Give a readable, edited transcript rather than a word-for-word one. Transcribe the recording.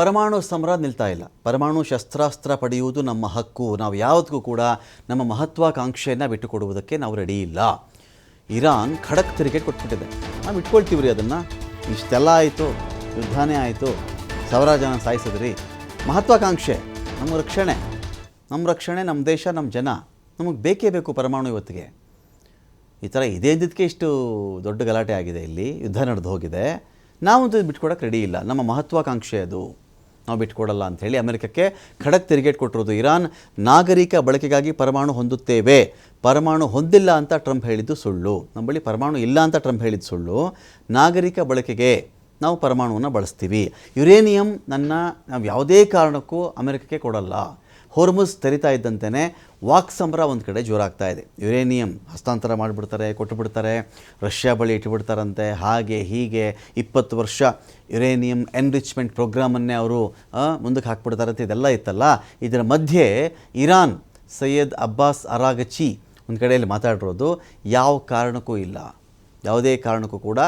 ಪರಮಾಣು ಸಮರ ನಿಲ್ತಾ ಇಲ್ಲ. ಪರಮಾಣು ಶಸ್ತ್ರಾಸ್ತ್ರ ಪಡೆಯುವುದು ನಮ್ಮ ಹಕ್ಕು. ನಾವು ಯಾವತ್ತಿಗೂ ಕೂಡ ನಮ್ಮ ಮಹತ್ವಾಕಾಂಕ್ಷೆಯನ್ನು ಬಿಟ್ಟುಕೊಡುವುದಕ್ಕೆ ನಾವು ರೆಡಿ ಇಲ್ಲ. ಇರಾನ್ ಖಡಕ್ ತಿರುಗೇಟ್ ಕೊಟ್ಬಿಟ್ಟಿದೆ. ನಾವು ಇಟ್ಕೊಳ್ತೀವಿ ರೀ ಅದನ್ನು. ಇಷ್ಟೆಲ್ಲ ಆಯಿತು, ಯುದ್ಧನೇ ಆಯಿತು, ಸಾವಿರಾರು ಜನ ಸಾಯಿಸಿದ್ರಿ. ಮಹತ್ವಾಕಾಂಕ್ಷೆ ನಮ್ಮ ರಕ್ಷಣೆ, ನಮ್ಮ ದೇಶ, ನಮ್ಮ ಜನ, ನಮಗೆ ಬೇಕೇ ಬೇಕು ಪರಮಾಣು ಇವತ್ತಿಗೆ. ಈ ಥರ ಇದೇ ಇದ್ದಕ್ಕೆ ಇಷ್ಟು ದೊಡ್ಡ ಗಲಾಟೆ ಆಗಿದೆ, ಇಲ್ಲಿ ಯುದ್ಧ ನಡೆದು ಹೋಗಿದೆ. ನಾವಂತೂ ಬಿಟ್ಕೊಡೋಕೆ ರೆಡಿ ಇಲ್ಲ. ನಮ್ಮ ಮಹತ್ವಾಕಾಂಕ್ಷೆ ಅದು, ನಾವು ಬಿಟ್ಕೊಡಲ್ಲ ಅಂಥೇಳಿ ಅಮೆರಿಕಕ್ಕೆ ಖಡಕ್ ತಿರುಗೇಟ್ ಕೊಟ್ಟಿರೋದು. ಇರಾನ್ ನಾಗರಿಕ ಬಳಕೆಗಾಗಿ ಪರಮಾಣು ಹೊಂದುತ್ತೇವೆ, ಪರಮಾಣು ಹೊಂದಿಲ್ಲ ಅಂತ ಟ್ರಂಪ್ ಹೇಳಿದ್ದು ಸುಳ್ಳು. ನಮ್ಮ ಬಳಿ ಪರಮಾಣು ಇಲ್ಲ ಅಂತ ಟ್ರಂಪ್ ಹೇಳಿದ್ದು ಸುಳ್ಳು. ನಾಗರಿಕ ಬಳಕೆಗೆ ನಾವು ಪರಮಾಣುವನ್ನು ಬಳಸ್ತೀವಿ. ಯುರೇನಿಯಂ ನಾವು ಯಾವುದೇ ಕಾರಣಕ್ಕೂ ಅಮೆರಿಕಕ್ಕೆ ಕೊಡಲ್ಲ. ಹೋರ್ಮುಸ್ ತೆರಿತಾ ಇದ್ದಂತೆಯೇ ವಾಕ್ಸಮರ ಒಂದು ಕಡೆ ಜೋರಾಗ್ತಾ ಇದೆ. ಯುರೇನಿಯಂ ಹಸ್ತಾಂತರ ಮಾಡಿಬಿಡ್ತಾರೆ, ಕೊಟ್ಟುಬಿಡ್ತಾರೆ, ರಷ್ಯಾ ಬಳಿ ಇಟ್ಟುಬಿಡ್ತಾರಂತೆ. ಹಾಗೆ ಹೀಗೆ 20 ವರ್ಷ ಯುರೇನಿಯಂ ಎನ್ರಿಚ್ಮೆಂಟ್ ಪ್ರೋಗ್ರಾಮನ್ನೇ ಅವರು ಮುಂದಕ್ಕೆ ಹಾಕ್ಬಿಡ್ತಾರಂತೆ. ಇದೆಲ್ಲ ಇತ್ತಲ್ಲ, ಇದರ ಮಧ್ಯೆ ಇರಾನ್ ಸೈಯದ್ ಅಬ್ಬಾಸ್ ಅರಾಗಚಿ ಒಂದು ಕಡೆಯಲ್ಲಿ ಮಾತಾಡಿರೋದು, ಯಾವ ಕಾರಣಕ್ಕೂ ಇಲ್ಲ, ಯಾವುದೇ ಕಾರಣಕ್ಕೂ ಕೂಡ